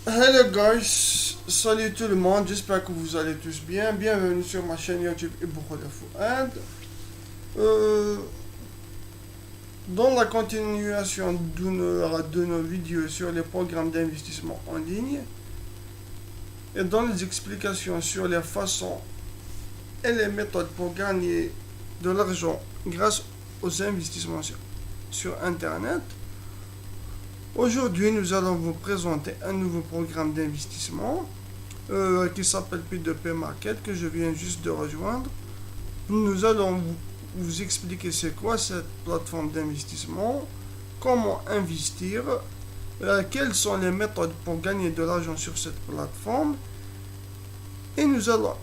Hello guys, salut tout le monde, j'espère que vous allez tous bien. Bienvenue sur ma chaîne YouTube Iboukhouda Fouad. Euh, dans la continuation de nos vidéos sur les programmes d'investissement en ligne et dans les explications sur les façons et les méthodes pour gagner de l'argent grâce aux investissements sur Internet, aujourd'hui, nous allons vous présenter un nouveau programme d'investissement qui s'appelle P2P Market que je viens juste de rejoindre. Nous allons vous expliquer c'est quoi cette plateforme d'investissement, comment investir, quelles sont les méthodes pour gagner de l'argent sur cette plateforme et nous allons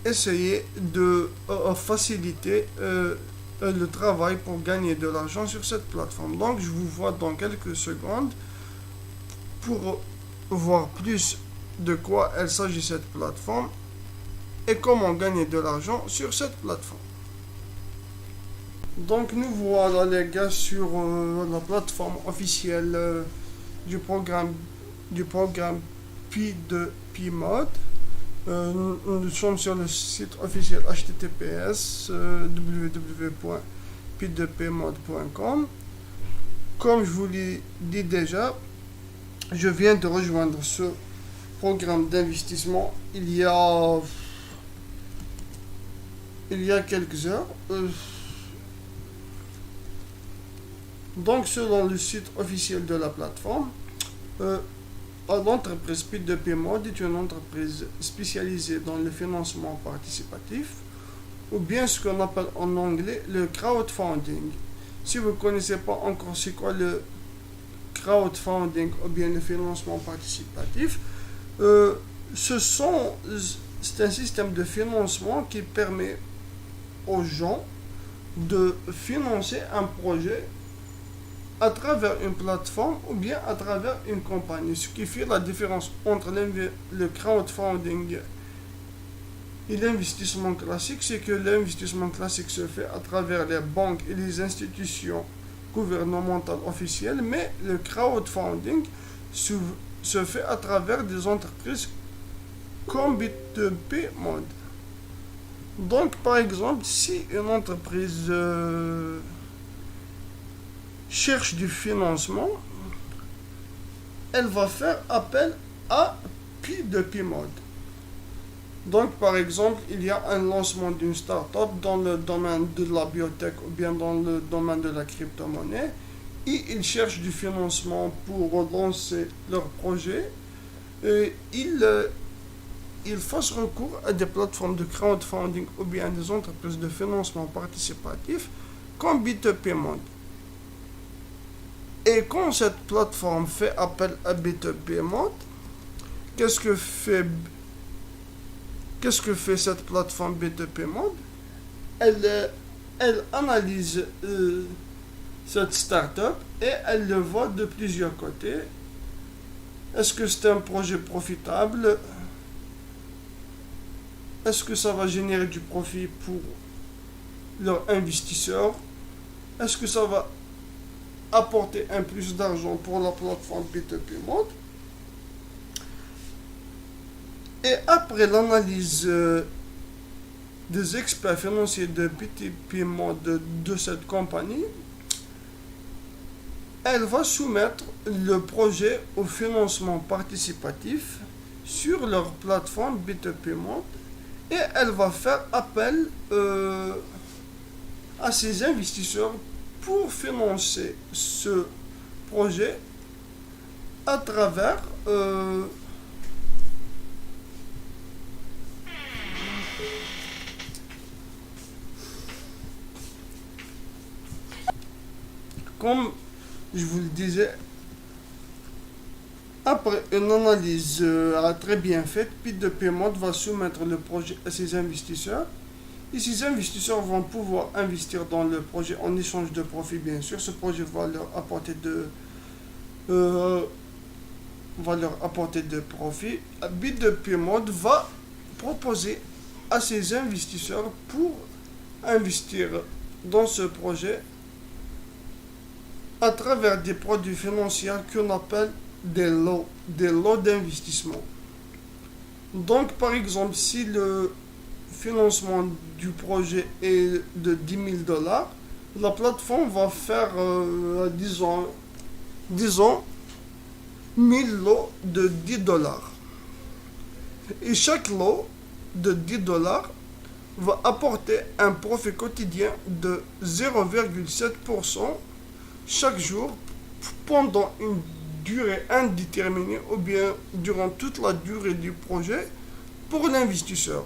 essayer de faciliter le travail pour gagner de l'argent sur cette plateforme. Donc, je vous vois dans quelques secondes pour voir plus de quoi elle s'agit cette plateforme et comment gagner de l'argent sur cette plateforme. Donc nous voilà les gars sur la plateforme officielle du programme P2P Mode. Nous sommes sur le site officiel https www.p2pmode.com. Comme je vous l'ai dit déjà, je viens de rejoindre ce programme d'investissement il y a quelques heures. Donc, selon le site officiel de la plateforme, l'entreprise P2P Mode est une entreprise spécialisée dans le financement participatif, ou bien ce qu'on appelle en anglais le crowdfunding. Si vous ne connaissez pas encore c'est quoi le crowdfunding ou bien le financement participatif, c'est un système de financement qui permet aux gens de financer un projet à travers une plateforme ou bien à travers une compagnie. Ce qui fait la différence entre le crowdfunding et l'investissement classique, c'est que l'investissement classique se fait à travers les banques et les institutions gouvernementales officielles, mais le crowdfunding se fait à travers des entreprises comme B2P Mode. Donc, par exemple, si une entreprise cherche du financement, elle va faire appel à P2P Mode. Donc, par exemple, il y a un lancement d'une start-up dans le domaine de la biotech ou bien dans le domaine de la crypto-monnaie et ils cherchent du financement pour lancer leur projet. Et ils fassent recours à des plateformes de crowdfunding ou bien des entreprises de financement participatif comme B2P Mode. Et quand cette plateforme fait appel à B2P Mode, qu'est-ce que fait cette plateforme B2P Mode? Elle analyse cette startup et elle le voit de plusieurs côtés. Est-ce que c'est un projet profitable? Est-ce que ça va générer du profit pour leurs investisseurs? Est-ce que ça va apporter un plus d'argent pour la plateforme B2P Mode? Et après l'analyse des experts financiers de B2P Mode de cette compagnie, elle va soumettre le projet au financement participatif sur leur plateforme B2P Mode et elle va faire appel à ses investisseurs pour financer ce projet à travers comme je vous le disais, après une analyse très bien faite, P2P Mode va soumettre le projet à ses investisseurs. Et ces investisseurs vont pouvoir investir dans le projet en échange de profit, bien sûr. Ce projet va leur apporter de profit. B2P Mode va proposer à ses investisseurs pour investir dans ce projet à travers des produits financiers qu'on appelle des lots d'investissement. Donc, par exemple, si le financement du projet est de 10 000 $, la plateforme va faire, disons 1000 lots de 10 $. Et chaque lot de 10 $ va apporter un profit quotidien de 0,7% chaque jour pendant une durée indéterminée ou bien durant toute la durée du projet pour l'investisseur.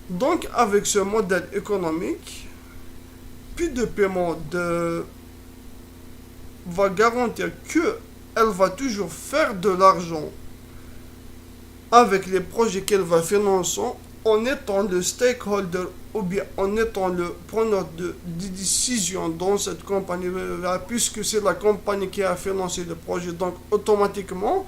Donc avec ce modèle économique, puis de paiement va garantir qu'elle va toujours faire de l'argent avec les projets qu'elle va financer en étant le stakeholder ou bien en étant le preneur de décision dans cette compagnie-là, puisque c'est la compagnie qui a financé le projet. Donc automatiquement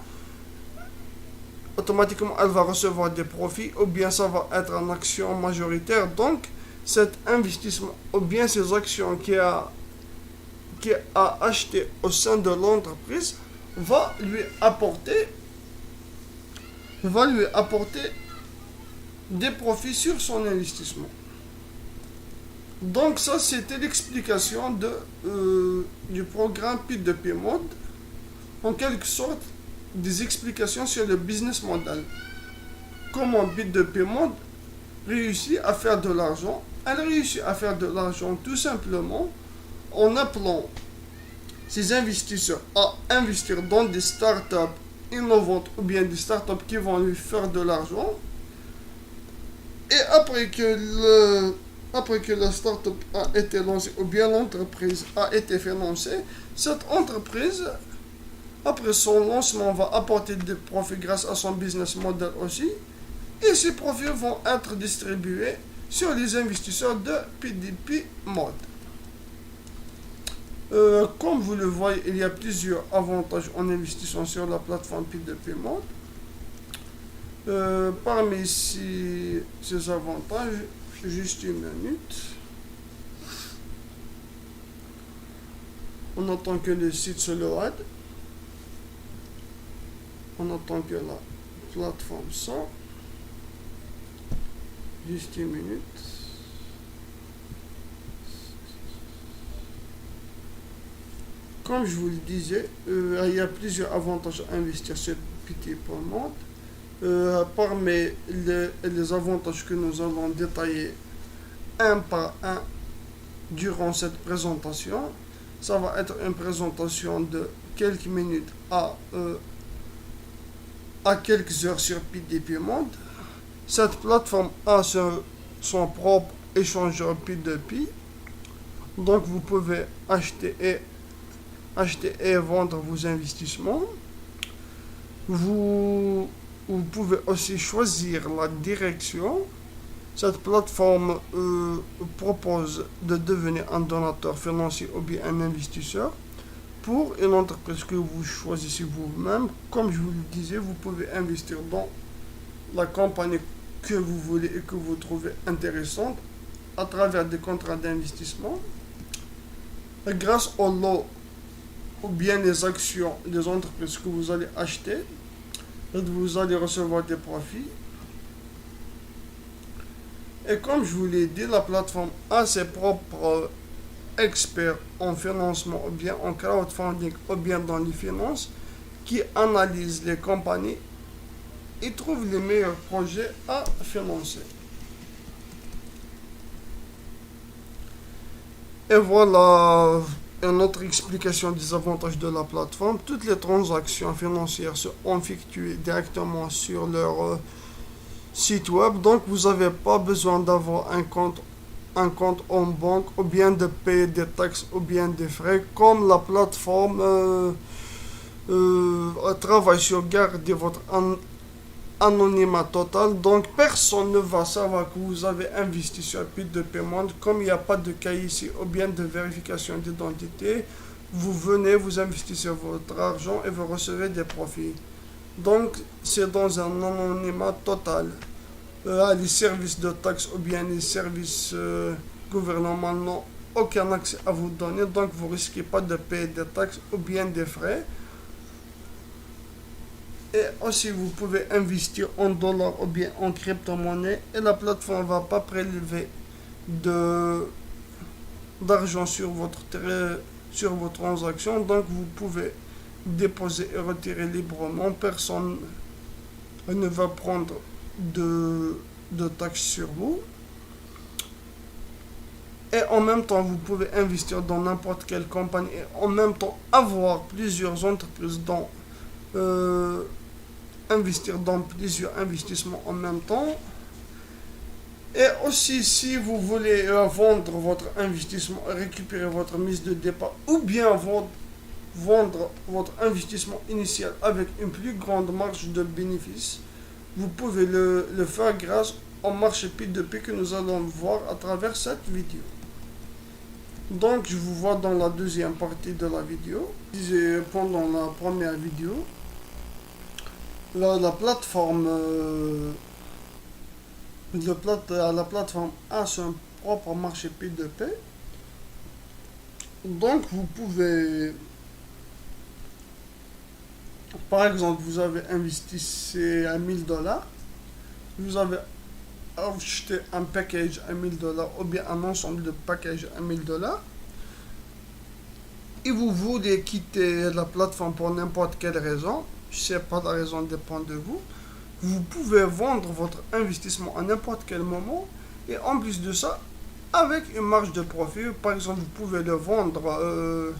elle va recevoir des profits ou bien ça va être en action majoritaire. Donc cet investissement ou bien ces actions qui a acheté au sein de l'entreprise va lui apporter des profits sur son investissement. Donc ça, c'était l'explication du programme P2P Mode. En quelque sorte, des explications sur le business model. Comment P2P Mode réussit à faire de l'argent. Elle réussit à faire de l'argent tout simplement en appelant ses investisseurs à investir dans des startups innovantes ou bien des startups qui vont lui faire de l'argent. Et après que la startup a été lancée ou bien l'entreprise a été financée, cette entreprise, après son lancement, va apporter des profits grâce à son business model aussi. Et ces profits vont être distribués sur les investisseurs de P2P Mode. Comme vous le voyez, il y a plusieurs avantages en investissant sur la plateforme P2P Mode. Parmi ces avantages, juste une minute. On attend que le site se load. On attend que la plateforme sorte. Juste une minute. Comme je vous le disais, il y a plusieurs avantages à investir sur P2P Mode. Parmi les avantages que nous allons détailler un par un durant cette présentation, ça va être une présentation de quelques minutes à quelques heures sur P2P Mode. Cette plateforme a son propre échangeur P2P, donc vous pouvez acheter et vendre vos investissements. Vous pouvez aussi choisir la direction. Cette plateforme propose de devenir un donateur financier ou bien un investisseur pour une entreprise que vous choisissez vous-même. Comme je vous le disais, vous pouvez investir dans la compagnie que vous voulez et que vous trouvez intéressante à travers des contrats d'investissement. Grâce au lot ou bien les actions des entreprises que vous allez acheter, vous allez recevoir des profits. Et comme je vous l'ai dit, la plateforme a ses propres experts en financement ou bien en crowdfunding ou bien dans les finances qui analysent les compagnies et trouvent les meilleurs projets à financer. Et voilà une autre explication des avantages de la plateforme. Toutes les transactions financières sont effectuées directement sur leur site web, donc vous n'avez pas besoin d'avoir un compte en banque ou bien de payer des taxes ou bien des frais, comme la plateforme travaille sur garder votre anonymat total, donc personne ne va savoir que vous avez investi sur P2P Mode. Comme il n'y a pas de KYC ou bien de vérification d'identité, vous venez, vous investissez votre argent et vous recevez des profits. Donc c'est dans un anonymat total. Les services de taxes ou bien les services gouvernementaux n'ont aucun accès à vous donner, donc vous risquez pas de payer des taxes ou bien des frais. Et aussi, vous pouvez investir en dollars ou bien en crypto-monnaie et la plateforme ne va pas prélever de d'argent sur vos transactions. Donc, vous pouvez déposer et retirer librement. Personne ne va prendre de taxes sur vous. Et en même temps, vous pouvez investir dans n'importe quelle compagnie et en même temps avoir plusieurs entreprises dont investir dans plusieurs investissements en même temps. Et aussi, si vous voulez vendre votre investissement et récupérer votre mise de départ, ou bien vendre votre investissement initial avec une plus grande marge de bénéfice, vous pouvez le faire grâce au marché P2P que nous allons voir à travers cette vidéo. Donc, je vous vois dans la deuxième partie de la vidéo. Pendant la première vidéo, la plateforme la plateforme a son propre marché P2P. Donc, vous pouvez, par exemple, vous avez investi à 1000 $, vous avez acheté un package à 1000 $ ou bien un ensemble de packages à 1000 $, et vous voulez quitter la plateforme pour n'importe quelle raison, je sais pas, la raison dépend de vous. Vous pouvez vendre votre investissement à n'importe quel moment et en plus de ça, avec une marge de profit, par exemple, vous pouvez le vendre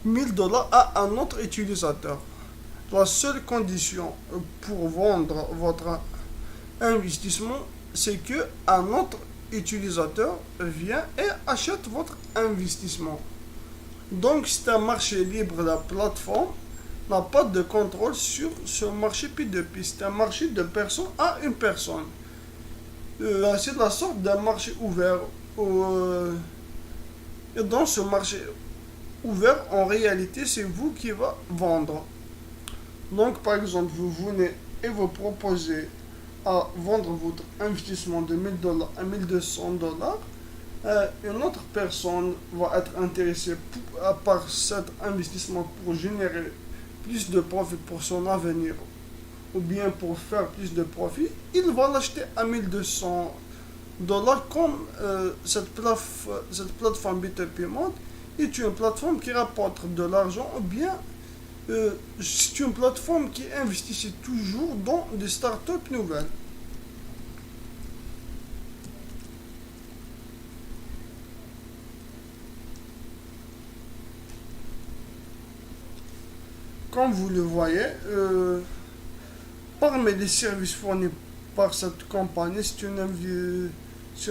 1000 $ à un autre utilisateur. La seule condition pour vendre votre investissement, c'est que un autre utilisateur vient et achète votre investissement. Donc, c'est un marché libre. La plateforme n'a pas de contrôle sur ce marché P2P. C'est un marché de personne à une personne. C'est la sorte d'un marché ouvert. Et dans ce marché ouvert, en réalité, c'est vous qui va vendre. Donc, par exemple, vous venez et vous proposez à vendre votre investissement de 1000 $ à 1200 $. Une autre personne va être intéressée par cet investissement pour générer plus de profit pour son avenir ou bien pour faire plus de profit, il va l'acheter à 1200 $. Comme cette plateforme B2P Monte est une plateforme qui rapporte de l'argent, ou bien c'est une plateforme qui investit toujours dans des startups nouvelles. Comme vous le voyez, parmi les services fournis par cette compagnie, c'est une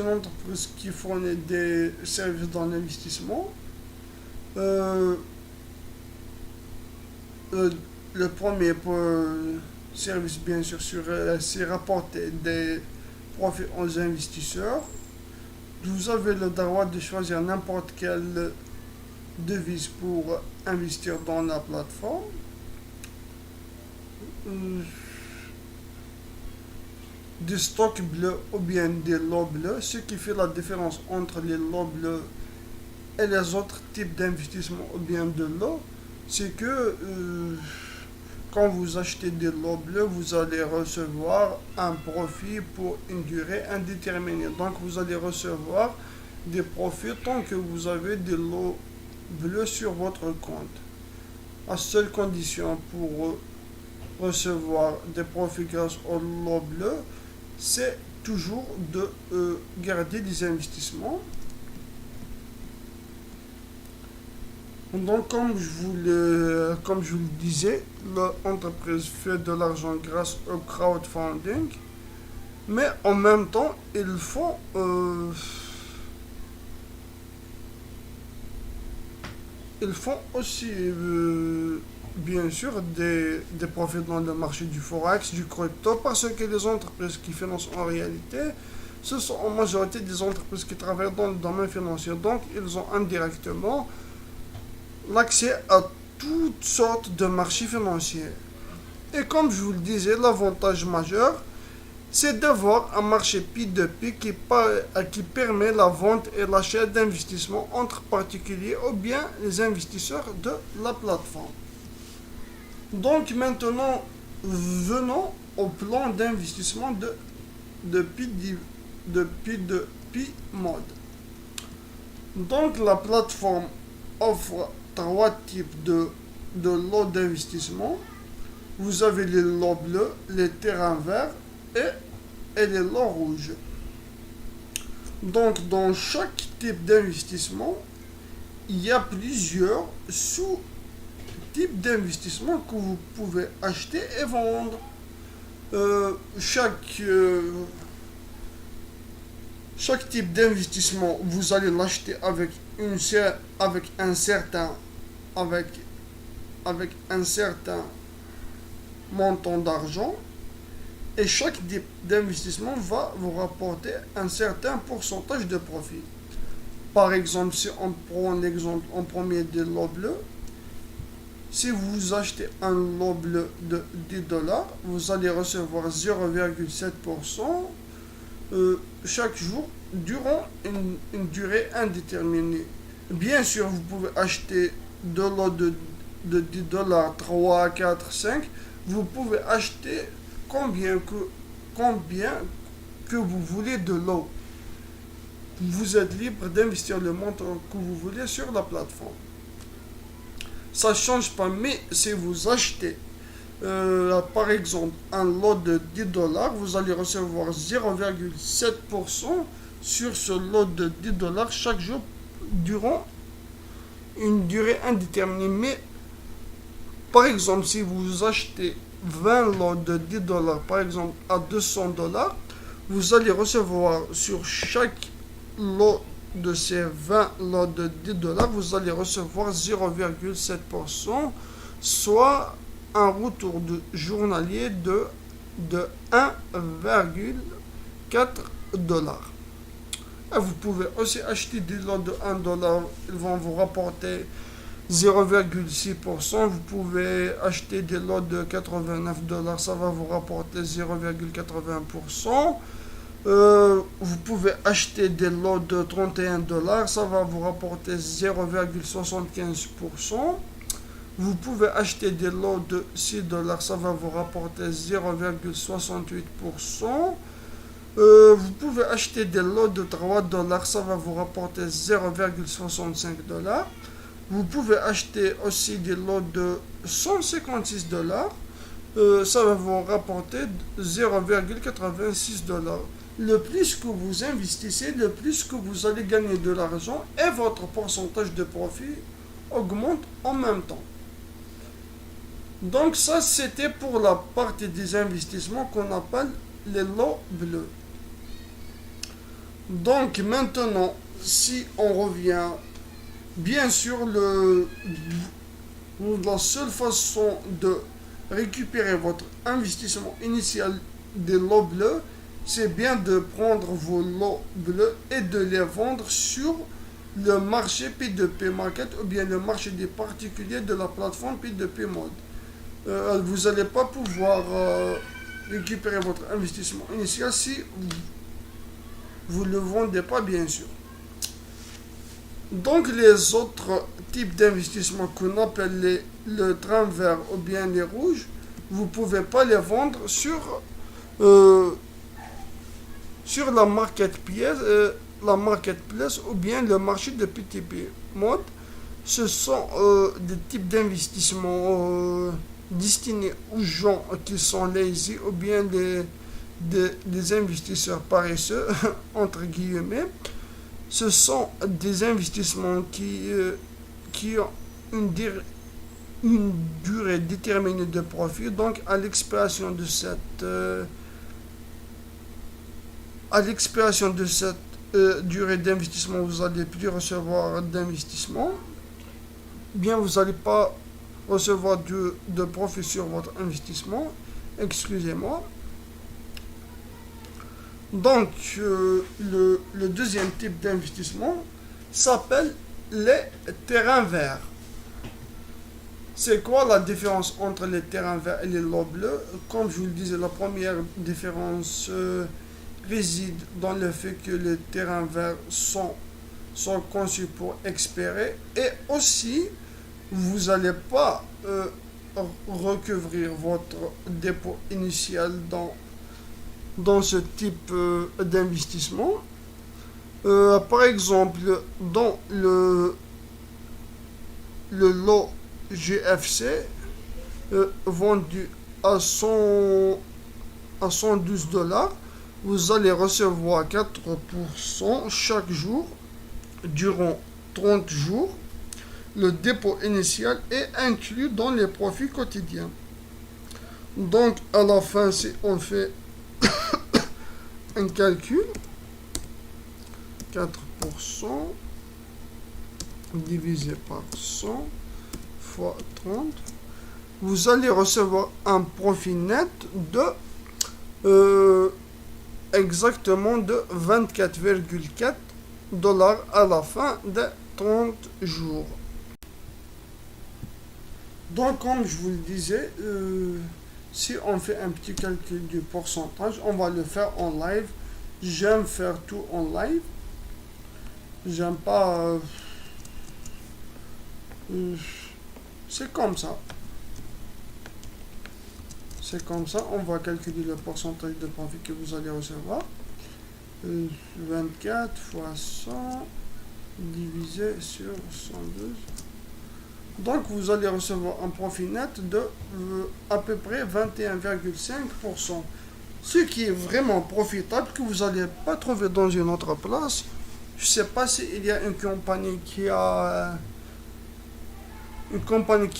entreprise qui fournit des services dans l'investissement. Le premier service, bien sûr, c'est rapporter des profits aux investisseurs. Vous avez le droit de choisir n'importe quelle devise pour investir dans la plateforme. Des stocks bleus ou bien des lots bleus. Ce qui fait la différence entre les lots bleus et les autres types d'investissement ou bien de lots, c'est que quand vous achetez des lots bleus, vous allez recevoir un profit pour une durée indéterminée. Donc vous allez recevoir des profits tant que vous avez des lots bleus sur votre compte. La seule condition pour recevoir des profits grâce aux lots bleus, c'est toujours de garder des investissements. Donc, comme je vous le disais, l'entreprise fait de l'argent grâce au crowdfunding, mais en même temps, ils font aussi, bien sûr, des profits dans le marché du forex, du crypto, parce que les entreprises qui financent en réalité, ce sont en majorité des entreprises qui travaillent dans le domaine financier. Donc, ils ont indirectement l'accès à toutes sortes de marchés financiers. Et comme je vous le disais, l'avantage majeur, c'est d'avoir un marché P2P qui permet la vente et l'achat d'investissements entre particuliers ou bien les investisseurs de la plateforme. Donc maintenant, venons au plan d'investissement de P2P Mode. Donc la plateforme offre trois types de lots d'investissement. Vous avez les lots bleus, les terrains verts et les lots rouges. Donc dans chaque type d'investissement, il y a plusieurs sous-types d'investissement que vous pouvez acheter et vendre. Chaque type d'investissement, vous allez l'acheter avec un certain montant d'argent, et chaque type d'investissement va vous rapporter un certain pourcentage de profit. Par exemple, si on prend l'exemple en premier des lots bleus, si vous achetez un lot bleu de $10, vous allez recevoir 0,7% chaque jour durant une durée indéterminée. Bien sûr, vous pouvez acheter deux lots de $10, 3, 4, 5. Vous pouvez acheter combien que vous voulez de lots. Vous êtes libre d'investir le montant que vous voulez sur la plateforme. Ça ne change pas, mais si vous achetez par exemple un lot de $10, vous allez recevoir 0,7% sur ce lot de $10 chaque jour durant une durée indéterminée. Mais par exemple, si vous achetez 20 lots de $10 par exemple à $200, vous allez recevoir sur chaque lot de ces 20 lots de $10, vous allez recevoir 0,7%, soit un retour journalier de 1,4$. Et vous pouvez aussi acheter des lots de $1, ils vont vous rapporter 0,6%. Vous pouvez acheter des lots de $89, ça va vous rapporter 0,80%. Vous pouvez acheter des lots de $31, ça va vous rapporter 0,75%. Vous pouvez acheter des lots de $6, ça va vous rapporter 0,68%. Vous pouvez acheter des lots de $3, ça va vous rapporter 0,65$. Vous pouvez acheter aussi des lots de $156, ça va vous rapporter 0,86$. Le plus que vous investissez, le plus que vous allez gagner de l'argent et votre pourcentage de profit augmente en même temps. Donc ça, c'était pour la partie des investissements qu'on appelle les lots bleus. Donc maintenant, si on revient, bien sûr, la seule façon de récupérer votre investissement initial des lots bleus, c'est bien de prendre vos lots bleus et de les vendre sur le marché P2P Market ou bien le marché des particuliers de la plateforme P2P Mode. Vous n'allez pas pouvoir récupérer votre investissement initial si vous ne le vendez pas, bien sûr. Donc les autres types d'investissements qu'on appelle le train vert ou bien les rouges, vous ne pouvez pas les vendre sur la marketplace ou bien le marché de P2P Mode. Ce sont des types d'investissements destinés aux gens qui sont lazy ou bien des investisseurs paresseux, entre guillemets. Ce sont des investissements qui ont une durée déterminée de profit. Donc à l'expiration de cette durée d'investissement, vous n'allez plus recevoir d'investissement. Bien, vous n'allez pas recevoir de profit sur votre investissement. Excusez-moi. Donc, le deuxième type d'investissement s'appelle les terrains verts. C'est quoi la différence entre les terrains verts et les lots bleus? Comme je vous le disais, la première différence réside dans le fait que les terrains verts sont conçus pour expirer, et aussi vous n'allez pas recouvrir votre dépôt initial dans ce type d'investissement. Par exemple, dans le lot GFC vendu à 112 dollars, vous allez recevoir 4% chaque jour durant 30 jours. Le dépôt initial est inclus dans les profits quotidiens. Donc, à la fin, si on fait un calcul, 4% divisé par 100 fois 30, vous allez recevoir un profit net de exactement de 24,4 dollars à la fin de 30 jours. Donc, comme je vous le disais, si on fait un petit calcul du pourcentage, on va le faire en live. J'aime faire tout en live. J'aime pas... c'est comme ça. C'est comme ça. On va calculer le pourcentage de profit que vous allez recevoir. 24 fois 100 divisé sur 112. Donc, vous allez recevoir un profit net de à peu près 21,5%. Ce qui est vraiment profitable, que vous n'allez pas trouver dans une autre place. Je ne sais pas s'il y a une compagnie qui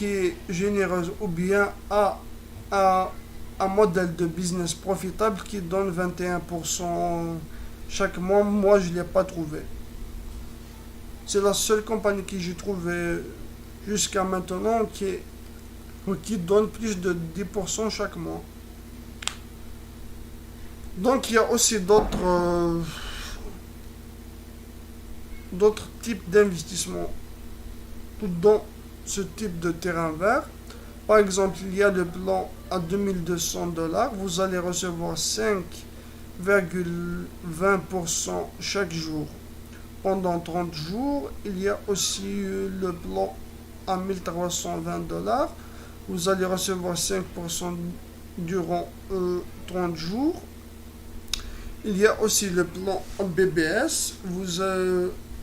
est généreuse ou bien un modèle de business profitable qui donne 21% chaque mois. Moi, je ne l'ai pas trouvé. C'est la seule compagnie que j'ai trouvée jusqu'à maintenant qui donne plus de 10% chaque mois. Donc il y a aussi d'autres types d'investissements dans ce type de terrain vert. Par exemple, il y a le plan à 2200 dollars. Vous allez recevoir 5,20% chaque jour pendant 30 jours. Il y a aussi le plan à 1320 dollars. Vous allez recevoir 5% durant 30 jours. Il y a aussi le plan BBS. Vous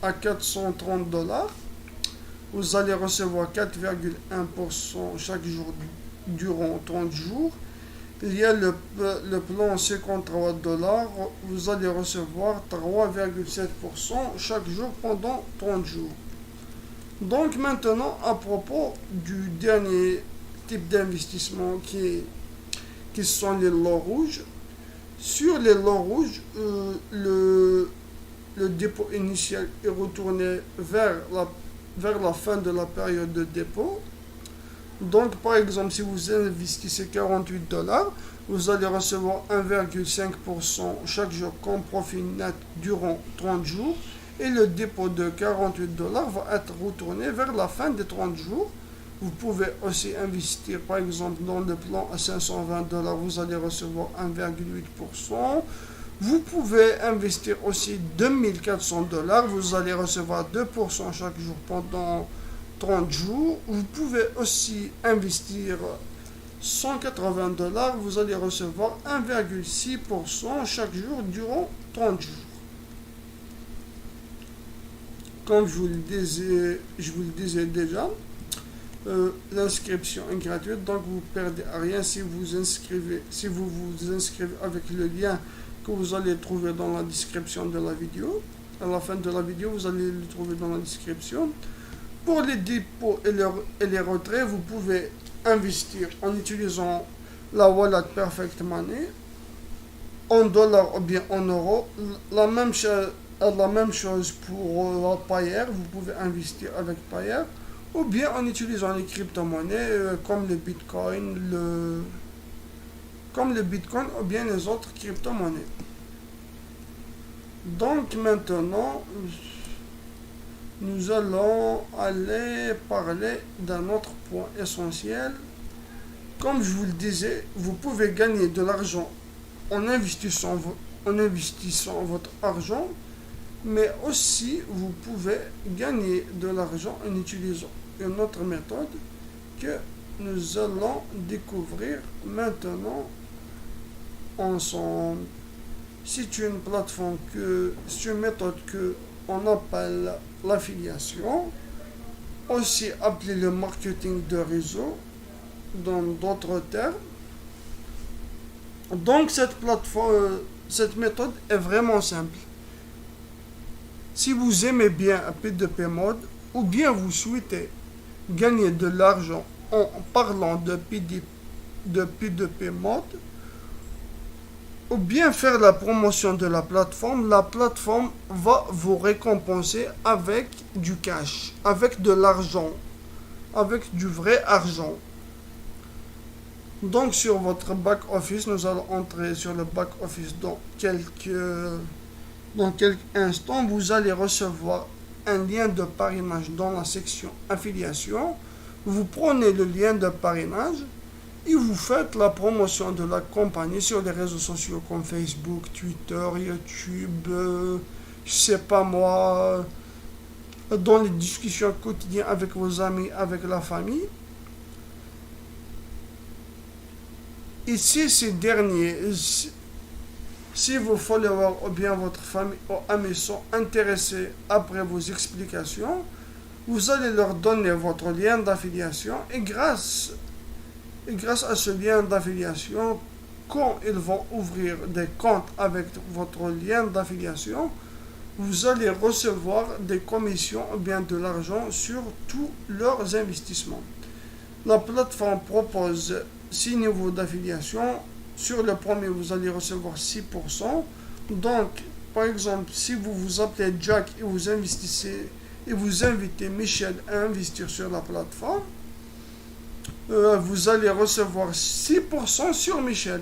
à 430 dollars. Vous allez recevoir 4,1% chaque jour durant 30 jours. Il y a le plan 53 dollars. Vous allez recevoir 3,7% chaque jour pendant 30 jours. Donc maintenant, à propos du dernier type d'investissement qui sont les lots rouges. Sur les lots rouges, le dépôt initial est retourné vers la fin de la période de dépôt. Donc, par exemple, si vous investissez 48 dollars, vous allez recevoir 1,5% chaque jour comme profit net durant 30 jours. Et le dépôt de 48 dollars va être retourné vers la fin des 30 jours. Vous pouvez aussi investir, par exemple, dans le plan à 520 dollars, vous allez recevoir 1,8%. Vous pouvez investir aussi 2400 dollars, vous allez recevoir 2% chaque jour pendant 30 jours. Vous pouvez aussi investir 180 dollars, vous allez recevoir 1,6% chaque jour durant 30 jours. Comme je vous le disais déjà, l'inscription est gratuite, donc vous ne perdez rien si vous vous inscrivez avec le lien que vous allez trouver dans la description de la vidéo. À la fin de la vidéo, vous allez le trouver dans la description. Pour les dépôts et les retraits, vous pouvez investir en utilisant la wallet Perfect Money en dollars ou bien en euros. La même chose pour la Payeer, vous pouvez investir avec Payeer ou bien en utilisant les crypto-monnaies comme le Bitcoin, ou bien les autres crypto-monnaies. Donc maintenant, nous allons aller parler d'un autre point essentiel. Comme je vous le disais, vous pouvez gagner de l'argent en investissant votre argent, mais aussi vous pouvez gagner de l'argent en utilisant une autre méthode que nous allons découvrir maintenant ensemble. C'est une plateforme c'est une méthode que on appelle l'affiliation, aussi appelée le marketing de réseau, dans d'autres termes. Donc cette méthode est vraiment simple. Si vous aimez bien P2P Mode, ou bien vous souhaitez gagner de l'argent en parlant de P2P Mode, ou bien faire la promotion de la plateforme va vous récompenser avec du cash, avec de l'argent, avec du vrai argent. Donc sur votre back-office, nous allons entrer sur le back-office dans quelques instants. Vous allez recevoir un lien de parrainage dans la section affiliation. Vous prenez le lien de parrainage et vous faites la promotion de la compagnie sur les réseaux sociaux comme Facebook, Twitter, YouTube, je sais pas moi, dans les discussions quotidiennes avec vos amis, avec la famille. Et si ces derniers, si vos followers ou bien votre famille ou amis sont intéressés après vos explications, vous allez leur donner votre lien d'affiliation et grâce à ce lien d'affiliation, quand ils vont ouvrir des comptes avec votre lien d'affiliation, vous allez recevoir des commissions ou bien de l'argent sur tous leurs investissements. La plateforme propose 6 niveaux d'affiliation. Sur le premier, vous allez recevoir 6%. Donc, par exemple, si vous vous appelez Jack et vous investissez et vous invitez Michel à investir sur la plateforme, vous allez recevoir 6% sur Michel.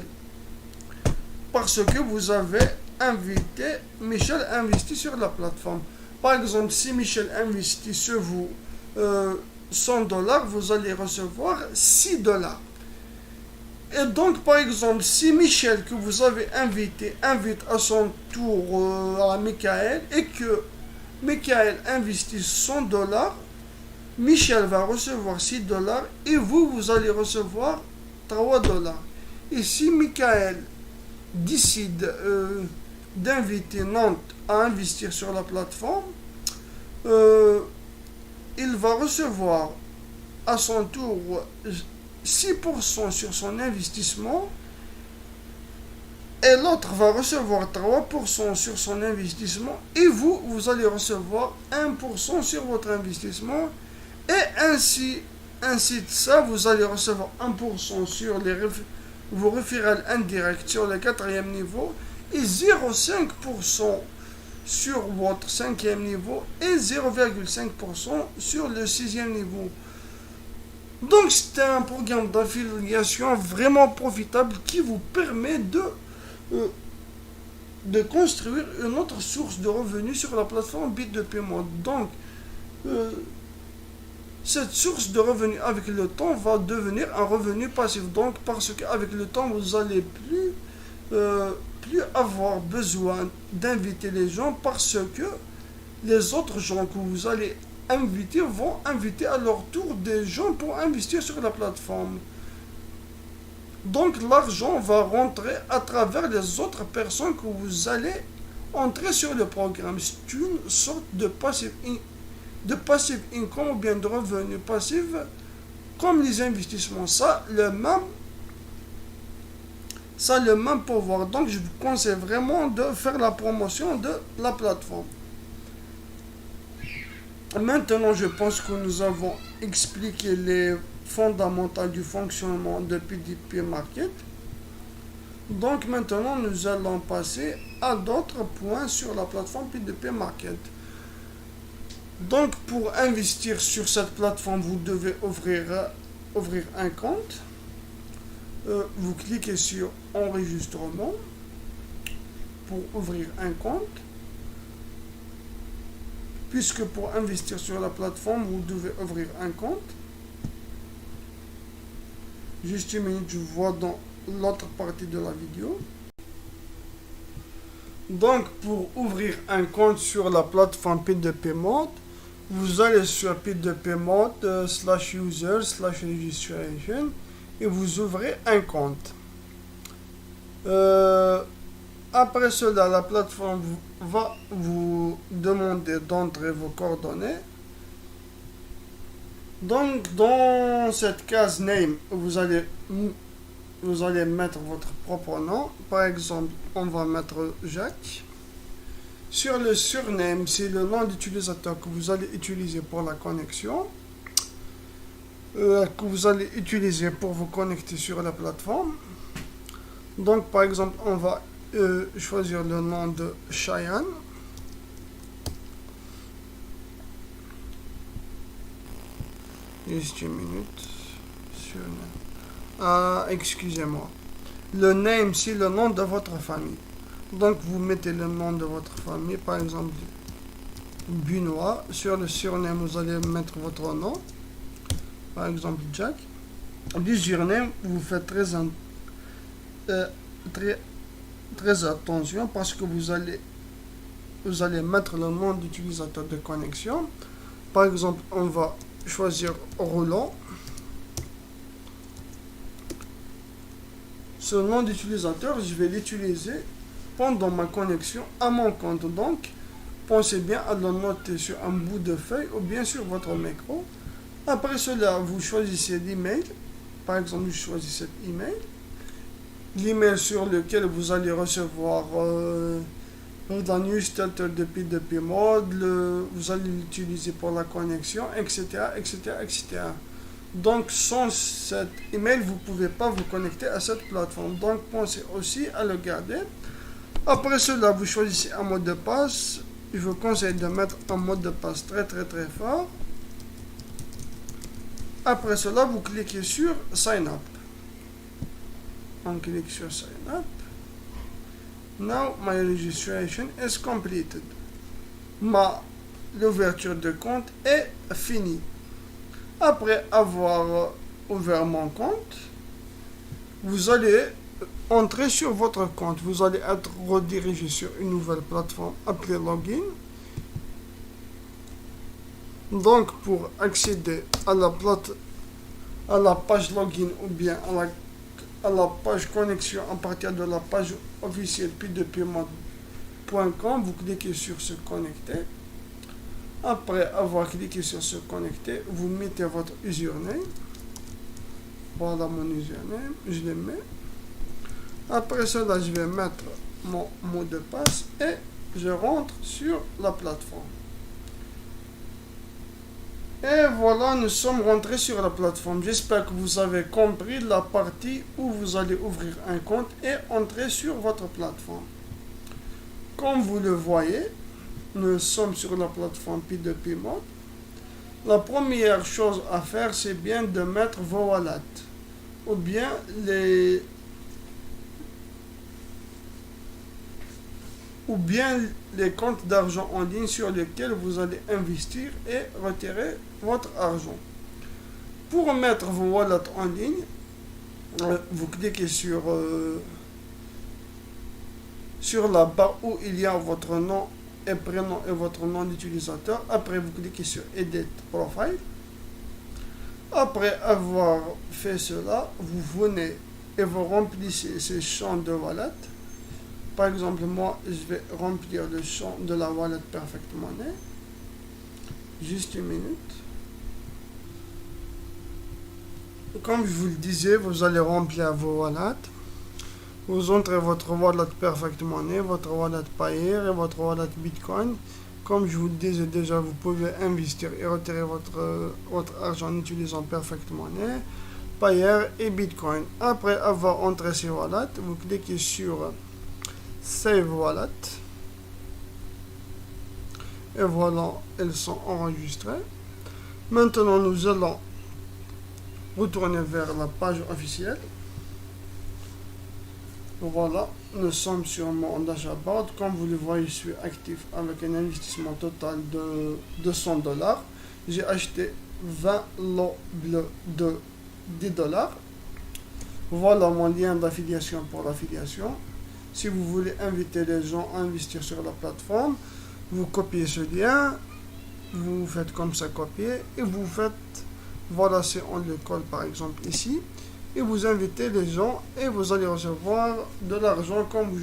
Parce que vous avez invité Michel à investir sur la plateforme. Par exemple, si Michel investit sur vous $100, vous allez recevoir $6. Et donc, par exemple, si Michel, que vous avez invité, invite à son tour à Michael et que Michael investit $100, Michel va recevoir $6 et vous allez recevoir $3. Et si Michael décide d'inviter Nantes à investir sur la plateforme, il va recevoir à son tour 6% sur son investissement et l'autre va recevoir 3% sur son investissement et vous allez recevoir 1% sur votre investissement et ainsi de ça, vous allez recevoir 1% sur vos référents indirects sur le 4e niveau et 0,5% sur votre 5e niveau et 0,5% sur le 6e niveau. Donc c'est un programme d'affiliation vraiment profitable qui vous permet de construire une autre source de revenus sur la plateforme P2P Mode. Donc cette source de revenus avec le temps va devenir un revenu passif. Donc parce qu'avec le temps vous n'allez plus avoir besoin d'inviter les gens parce que les autres gens que vous allez inviter vont inviter à leur tour des gens pour investir sur la plateforme. Donc l'argent va rentrer à travers les autres personnes que vous allez entrer sur le programme. C'est une sorte de passive income ou bien de revenu passif comme les investissements. Ça le même pouvoir. Donc je vous conseille vraiment de faire la promotion de la plateforme. Maintenant, je pense que nous avons expliqué les fondamentaux du fonctionnement de P2P Market. Donc maintenant, nous allons passer à d'autres points sur la plateforme P2P Market. Donc pour investir sur cette plateforme, vous devez ouvrir un compte. Vous cliquez sur enregistrement pour ouvrir un compte. Puisque pour investir sur la plateforme, vous devez ouvrir un compte. Juste une minute, je vois dans l'autre partie de la vidéo. Donc, pour ouvrir un compte sur la plateforme P2P Mode, Vous allez sur P2P mode /user/registration et vous ouvrez un compte. Après cela, la plateforme va vous demander d'entrer vos coordonnées. Donc, dans cette case name, vous allez mettre votre propre nom. Par exemple, on va mettre Jacques. Sur le surname, c'est le nom d'utilisateur que vous allez utiliser pour la connexion, que vous allez utiliser pour vous connecter sur la plateforme. Donc, par exemple, on va choisir le nom de Cheyenne. Juste une minute. Excusez-moi. Le name, c'est le nom de votre famille. Donc, vous mettez le nom de votre famille, par exemple, Benoît. Sur le surname, vous allez mettre votre nom. Par exemple, Jack. Du surname, vous faites très attention parce que vous allez mettre le nom d'utilisateur de connexion. Par exemple, on va choisir Roland. Ce nom d'utilisateur, je vais l'utiliser pendant ma connexion à mon compte. Donc, pensez bien à le noter sur un bout de feuille ou bien sur votre micro. Après cela, vous choisissez l'email. Par exemple, je choisis cet email. L'email sur lequel vous allez recevoir la newsletter de P2P mode, vous allez l'utiliser pour la connexion, etc., etc., etc. Donc, sans cet email, vous ne pouvez pas vous connecter à cette plateforme. Donc, pensez aussi à le garder. Après cela, vous choisissez un mot de passe. Je vous conseille de mettre un mot de passe très fort. Après cela, vous cliquez sur Sign Up. On clique sur Sign Up. Now my registration is completed. L'ouverture de compte est finie. Après avoir ouvert mon compte, vous allez entrer sur votre compte. Vous allez être redirigé sur une nouvelle plateforme appelée Login. Donc, pour accéder à la page Login ou bien à la page connexion à partir de la page officielle p2pmode.com, vous cliquez sur se connecter. Après avoir cliqué sur se connecter, vous mettez votre username. Voilà mon username, je le mets. Après cela, je vais mettre mon mot de passe et je rentre sur la plateforme. Et voilà, nous sommes rentrés sur la plateforme. J'espère que vous avez compris la partie où vous allez ouvrir un compte et entrer sur votre plateforme. Comme vous le voyez, nous sommes sur la plateforme P2P mode. La première chose à faire, c'est bien de mettre vos wallets ou bien les comptes d'argent en ligne sur lesquels vous allez investir et retirer votre argent. Pour mettre vos wallets en ligne, vous cliquez sur la barre où il y a votre nom et prénom et votre nom d'utilisateur. Après, vous cliquez sur Edit Profile. Après avoir fait cela, vous venez et vous remplissez ces champs de wallet. Par exemple, moi, je vais remplir le champ de la wallet Perfect Money. Juste une minute. Comme je vous le disais, vous allez remplir vos wallets. Vous entrez votre wallet Perfect Money, votre wallet Payeer et votre wallet Bitcoin. Comme je vous le disais déjà, vous pouvez investir et retirer votre argent en utilisant Perfect Money, Payeer et Bitcoin. Après avoir entré ces wallets, vous cliquez sur Save Wallet. Et voilà, elles sont enregistrées. Maintenant, nous allons retourner vers la page officielle. Voilà, nous sommes sur mon dashboard. Comme vous le voyez, je suis actif avec un investissement total de $200. J'ai acheté 20 lots bleus de $10. Voilà mon lien d'affiliation pour l'affiliation. Si vous voulez inviter les gens à investir sur la plateforme, vous copiez ce lien vous faites comme ça copier et vous faites, voilà, si on le colle par exemple ici, et vous invitez les gens et vous allez recevoir de l'argent comme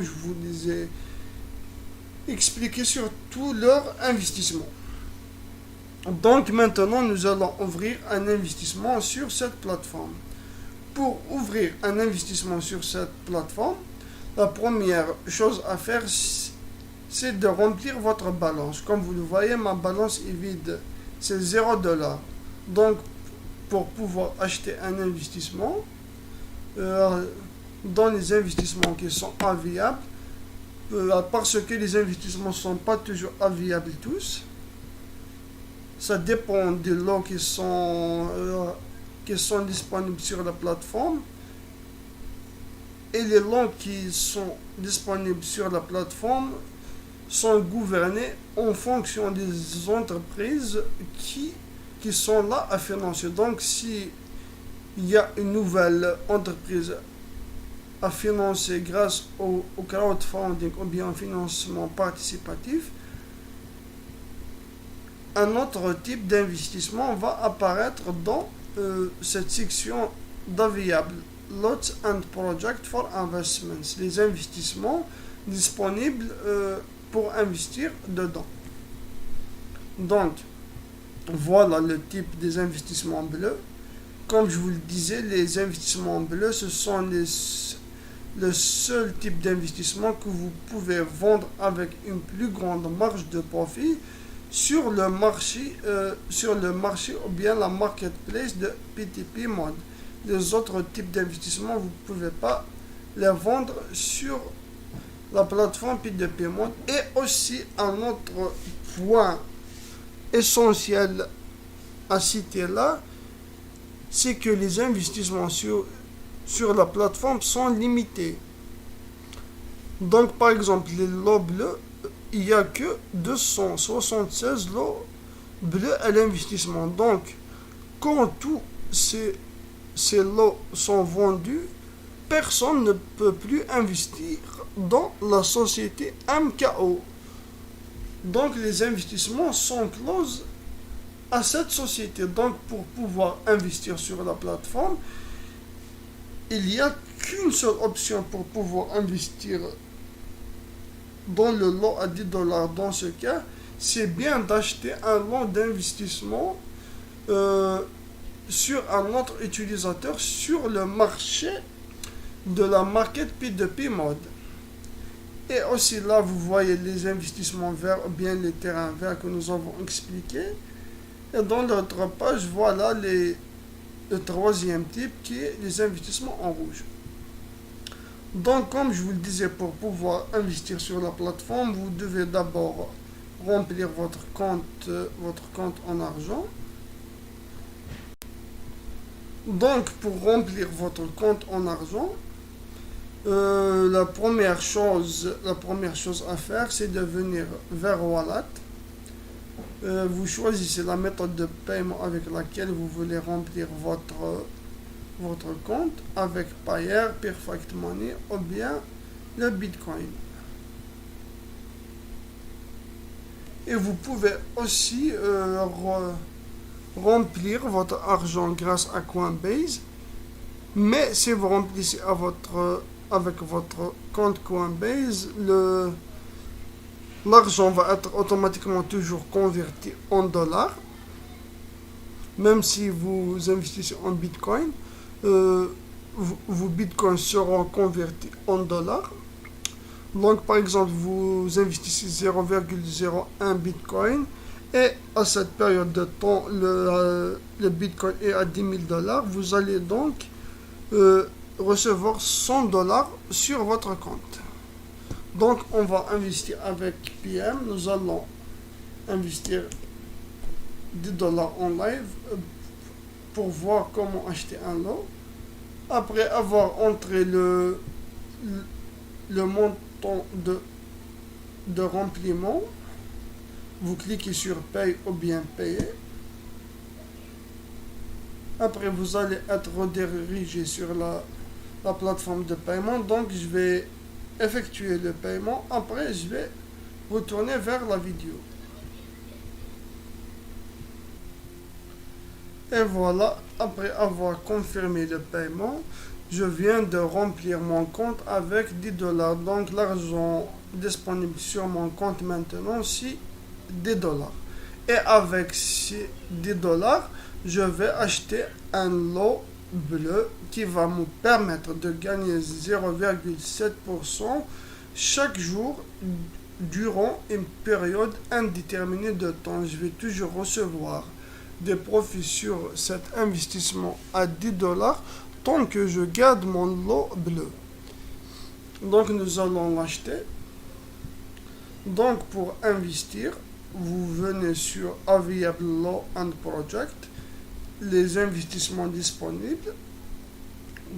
je vous les ai expliqué sur tout leur investissement. Donc maintenant, nous allons ouvrir un investissement sur cette plateforme. Pour ouvrir un investissement sur cette plateforme, la première chose à faire, c'est de remplir votre balance. Comme vous le voyez, ma balance est vide. C'est 0 $. Donc, pour pouvoir acheter un investissement, dans les investissements qui sont aviables, parce que les investissements ne sont pas toujours aviables tous, ça dépend des lots qui sont disponibles sur la plateforme. Et les lots qui sont disponibles sur la plateforme sont gouvernés en fonction des entreprises qui sont là à financer. Donc, si il y a une nouvelle entreprise à financer grâce au crowdfunding ou bien au financement participatif, un autre type d'investissement va apparaître dans cette section d'Available Lots and Projects for Investments, les investissements disponibles pour investir dedans. Donc, voilà le type des investissements bleus. Comme je vous le disais, les investissements bleus, ce sont le seul type d'investissement que vous pouvez vendre avec une plus grande marge de profit sur le marché ou bien la marketplace de PTP Mode. Les autres types d'investissements, vous ne pouvez pas les vendre sur la plateforme P2P Mode. Et aussi, un autre point essentiel à citer là, c'est que les investissements sur la plateforme sont limités. Donc, par exemple, les lots bleus, il n'y a que 276 lots bleus à l'investissement. Donc, quand tous ces lots sont vendus, personne ne peut plus investir dans la société MKO. Donc, les investissements sont closes à cette société. Donc, pour pouvoir investir sur la plateforme, il n'y a qu'une seule option pour pouvoir investir dans le lot à 10 $. Dans ce cas, c'est bien d'acheter un lot d'investissement sur un autre utilisateur sur le marché de la market P2P Mode. Et aussi là, vous voyez les investissements verts ou bien les terrains verts que nous avons expliqués. Et dans l'autre page, voilà le troisième type qui est les investissements en rouge. Donc, comme je vous le disais, pour pouvoir investir sur la plateforme, vous devez d'abord remplir votre compte en argent. Donc, pour remplir votre compte en argent, la première chose à faire, c'est de venir vers Wallet. Vous choisissez la méthode de paiement avec laquelle vous voulez remplir votre compte, avec Payeer, Perfect Money ou bien le Bitcoin. Et vous pouvez aussi remplir votre argent grâce à Coinbase. Mais si vous remplissez avec votre compte Coinbase, l'argent va être automatiquement toujours converti en dollars. Même si vous investissez en Bitcoin, vos Bitcoins seront convertis en dollars. Donc, par exemple, vous investissez 0,01 Bitcoin et à cette période de temps, le Bitcoin est à 10 000 $. Vous allez donc recevoir 100 $ sur votre compte. Donc, on va investir avec PM. Nous allons investir 10 $ en live pour voir comment acheter un lot. Après avoir entré le montant de remplissement, vous cliquez sur Paye ou bien Payer. Après, vous allez être redirigé sur la plateforme de paiement. Donc, je vais effectuer le paiement. Après, je vais retourner vers la vidéo. Et voilà, après avoir confirmé le paiement, je viens de remplir mon compte avec 10 dollars. Donc l'argent disponible sur mon compte maintenant, c'est 10 dollars. Et avec ces 10 dollars, je vais acheter un lot bleu qui va me permettre de gagner 0,7% chaque jour durant une période indéterminée de temps. Je vais toujours recevoir des profits sur cet investissement à 10 dollars tant que je garde mon lot bleu. Donc nous allons l'acheter. Donc pour investir, vous venez sur Available Law and Project, les investissements disponibles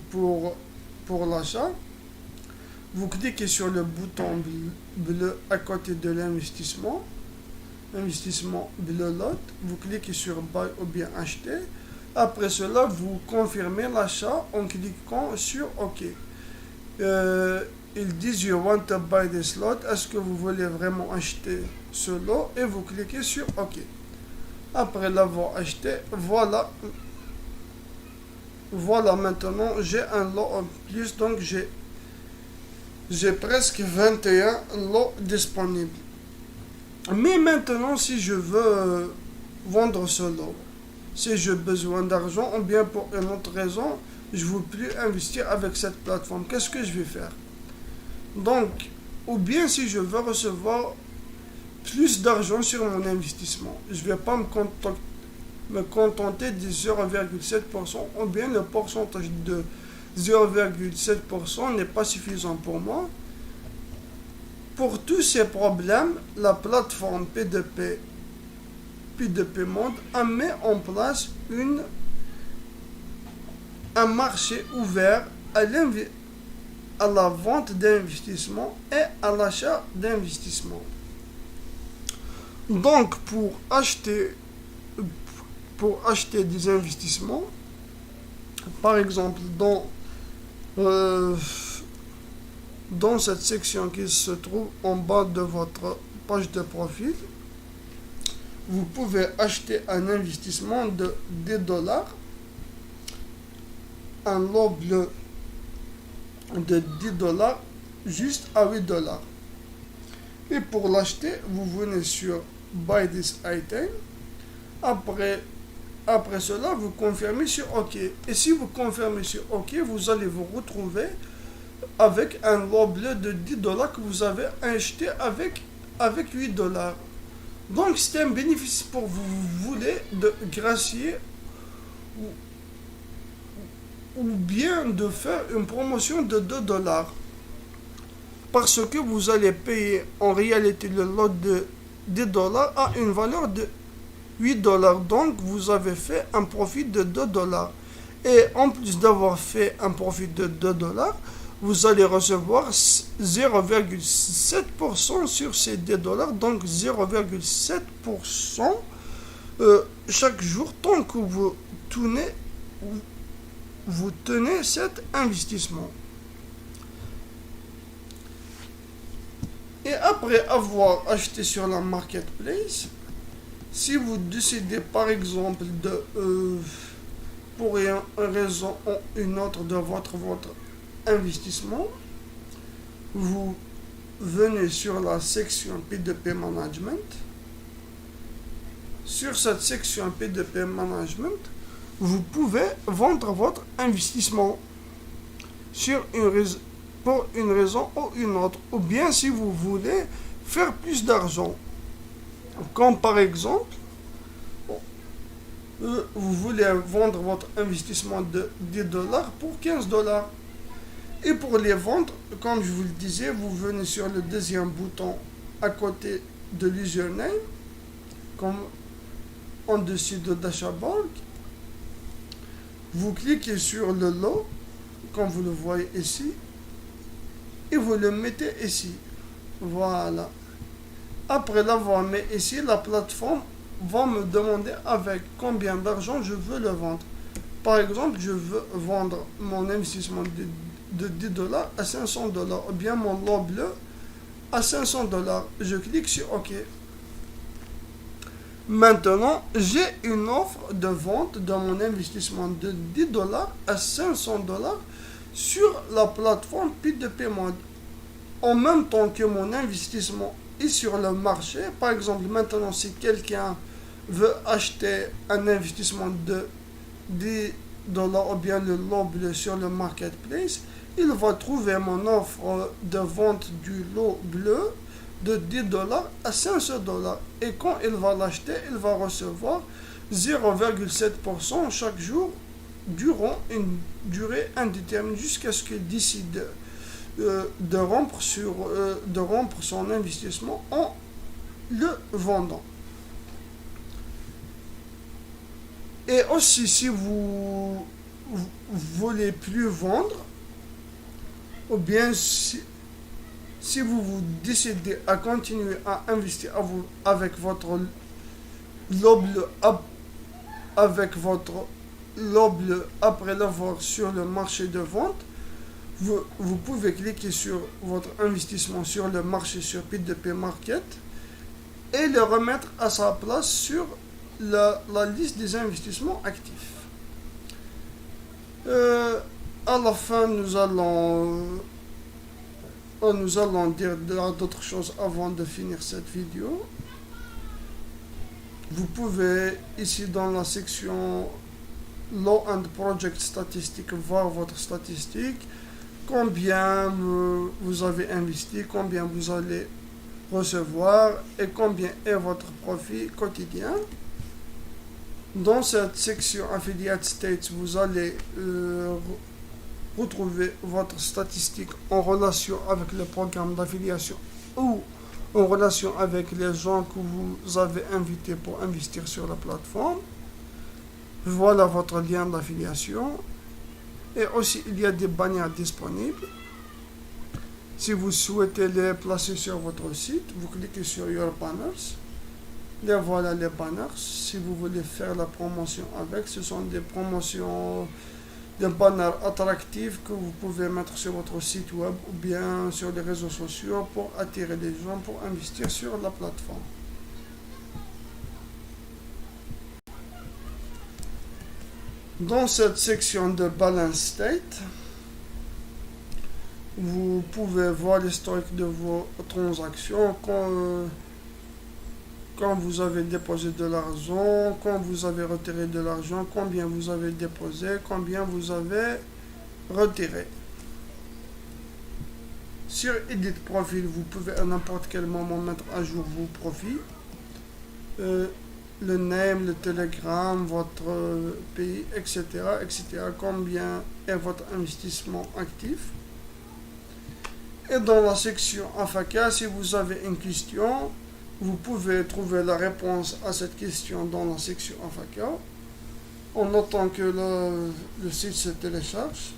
pour l'achat. Vous cliquez sur le bouton bleu à côté de l'investissement, investissement bleu lot, vous cliquez sur Buy ou bien Acheter. Après cela, vous confirmez l'achat en cliquant sur OK. Ils disent You want to buy this lot. Est-ce que vous voulez vraiment acheter ce lot? Et vous cliquez sur OK. Après l'avoir acheté, voilà maintenant j'ai un lot en plus, donc j'ai presque 21 lots disponibles. Mais maintenant, si je veux vendre ce lot, si j'ai besoin d'argent ou bien pour une autre raison, je ne veux plus investir avec cette plateforme, qu'est-ce que je vais faire? Donc, ou bien si je veux recevoir plus d'argent sur mon investissement, je ne vais pas me contenter de 0,7% ou bien le pourcentage de 0,7% n'est pas suffisant pour moi. Pour tous ces problèmes, la plateforme P2P Monde a mis en place un marché ouvert à la vente d'investissement et à l'achat d'investissement. Donc pour acheter des investissements, par exemple dans cette section qui se trouve en bas de votre page de profil, vous pouvez acheter un investissement de 10 dollars, un lot bleu de 10 dollars juste à 8 dollars. Et pour l'acheter, vous venez sur Buy this item. Après cela, vous confirmez sur OK. Et si vous confirmez sur OK, vous allez vous retrouver avec un lot bleu de 10 dollars que vous avez acheté avec 8 dollars. Donc c'est un bénéfice pour vous. Vous voulez de gracier ou bien de faire une promotion de 2 dollars. Parce que vous allez payer en réalité le lot de 10 dollars à une valeur de 8 dollars. Donc vous avez fait un profit de 2 dollars. Et en plus d'avoir fait un profit de 2 dollars, vous allez recevoir 0,7% sur ces 10 dollars. Donc 0,7% chaque jour tant que vous tenez cet investissement. Et après avoir acheté sur la marketplace, si vous décidez par exemple pour une raison ou une autre de votre investissement, vous venez sur la section P2P Management. Sur cette section P2P Management, vous pouvez vendre votre investissement pour une raison ou une autre, ou bien si vous voulez faire plus d'argent, comme par exemple vous voulez vendre votre investissement de 10 dollars pour 15 dollars. Et pour les vendre, comme je vous le disais, vous venez sur le deuxième bouton à côté de l'username, comme en dessus de Dashabank. Vous cliquez sur le lot, comme vous le voyez ici, et vous le mettez ici. Voilà. Après l'avoir mis ici, la plateforme va me demander avec combien d'argent je veux le vendre. Par exemple, je veux vendre mon investissement de 10 dollars à 500 dollars, ou bien mon lot bleu à 500 dollars. Je clique sur OK. Maintenant, j'ai une offre de vente de mon investissement de 10 dollars à 500 dollars sur la plateforme P2P Mode. En même temps que mon investissement est sur le marché, par exemple, maintenant, si quelqu'un veut acheter un investissement de 10 dollars ou bien le lot bleu sur le marketplace, il va trouver mon offre de vente du lot bleu de 10 dollars à 500 dollars. Et quand il va l'acheter, il va recevoir 0,7% chaque jour durant une durée indéterminée jusqu'à ce qu'il décide de rompre son investissement en le vendant. Et aussi, si vous voulez plus vendre, ou bien si vous décidez à continuer à investir avec votre loble après l'avoir sur le marché de vente, vous pouvez cliquer sur votre investissement sur le marché sur P2P Market et le remettre à sa place sur la liste des investissements actifs. À la fin, nous allons dire d'autres choses avant de finir cette vidéo. Vous pouvez ici dans la section Law and Project Statistics voir votre statistique, combien vous avez investi, combien vous allez recevoir et combien est votre profit quotidien. Dans cette section Affiliate States, vous allez retrouver votre statistique en relation avec le programme d'affiliation ou en relation avec les gens que vous avez invités pour investir sur la plateforme. Voilà votre lien d'affiliation. Et aussi, il y a des bannières disponibles. Si vous souhaitez les placer sur votre site, vous cliquez sur Your Banners. Et voilà les banners. Si vous voulez faire la promotion avec, ce sont des promotions, des banners attractifs que vous pouvez mettre sur votre site web ou bien sur les réseaux sociaux pour attirer les gens pour investir sur la plateforme. Dans cette section de Balance State, vous pouvez voir l'historique de vos transactions quand vous avez déposé de l'argent, quand vous avez retiré de l'argent, combien vous avez déposé, combien vous avez retiré. Sur Edit Profil, vous pouvez à n'importe quel moment mettre à jour vos profils. Le name, le télégramme, votre pays, etc., etc. Combien est votre investissement actif. Et dans la section AFAKA, si vous avez une question, vous pouvez trouver la réponse à cette question dans la section AFAKA en attendant que le site se télécharge.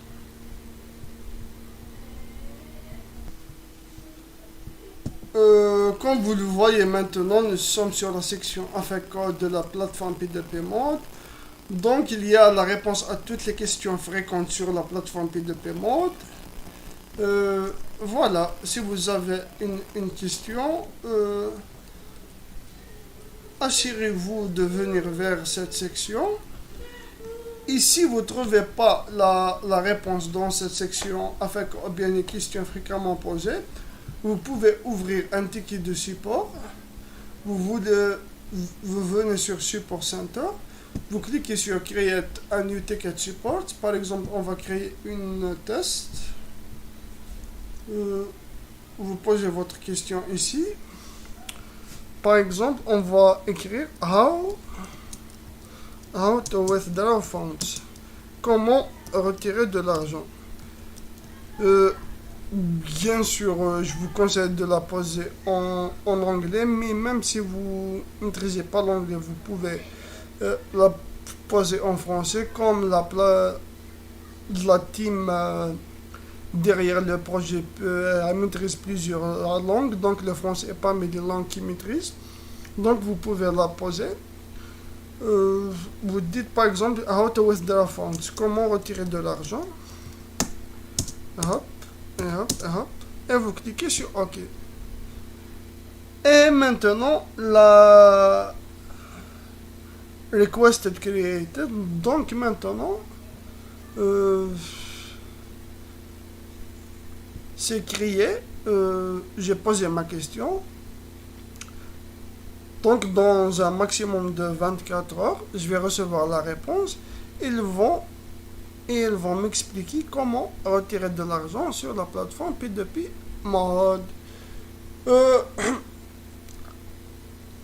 Comme vous le voyez maintenant, nous sommes sur la section AFAKA de la plateforme P2P Mode. Donc il y a la réponse à toutes les questions fréquentes sur la plateforme P2P Mode. Voilà, si vous avez une question, assurez-vous de venir vers cette section. Et si vous ne trouvez pas la réponse dans cette section avec ou bien les questions fréquemment posées, vous pouvez ouvrir un ticket de support. Vous venez sur Support Center. Vous cliquez sur Create a New Ticket Support. Par exemple, on va créer une test. Vous posez votre question ici. Par exemple, on va écrire How to withdraw funds. Comment retirer de l'argent. Bien sûr, je vous conseille de la poser en anglais, mais même si vous ne maîtrisez pas l'anglais, vous pouvez la poser en français, comme la team derrière le projet maîtrise plusieurs langues, donc le français est parmi les langues qu'ils maîtrisent. Donc vous pouvez la poser. Vous dites par exemple How to withdraw funds, comment retirer de l'argent. Hop, et hop, et hop. Et vous cliquez sur OK. Et maintenant, requested created. Donc maintenant, c'est créé. J'ai posé ma question. Donc dans un maximum de 24 heures, je vais recevoir la réponse. Ils vont m'expliquer comment retirer de l'argent sur la plateforme P2P Mode.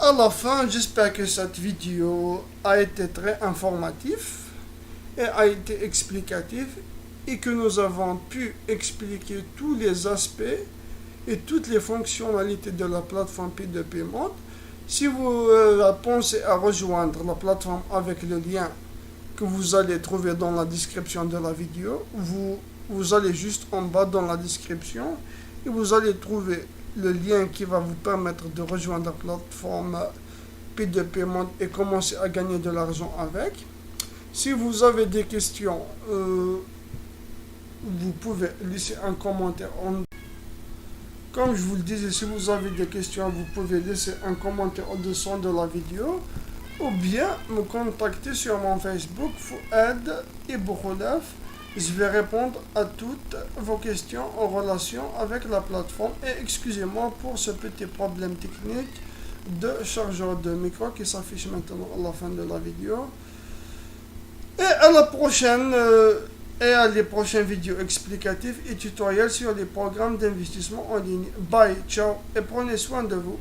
À la fin, j'espère que cette vidéo a été très informative et a été explicative et que nous avons pu expliquer tous les aspects et toutes les fonctionnalités de la plateforme P2P Mode. Si vous pensez à rejoindre la plateforme avec le lien que vous allez trouver dans la description de la vidéo, vous allez juste en bas dans la description et vous allez trouver le lien qui va vous permettre de rejoindre la plateforme P2P Mode et commencer à gagner de l'argent avec. Si vous avez des questions, vous pouvez laisser un commentaire. Comme je vous le disais, si vous avez des questions, vous pouvez laisser un commentaire au-dessous de la vidéo ou bien me contacter sur mon Facebook Fouad Ibroulef. Je vais répondre à toutes vos questions en relation avec la plateforme. Et excusez-moi pour ce petit problème technique de chargeur de micro qui s'affiche maintenant à la fin de la vidéo. Et à la prochaine et à les prochaines vidéos explicatives et tutoriels sur les programmes d'investissement en ligne. Bye, ciao et prenez soin de vous.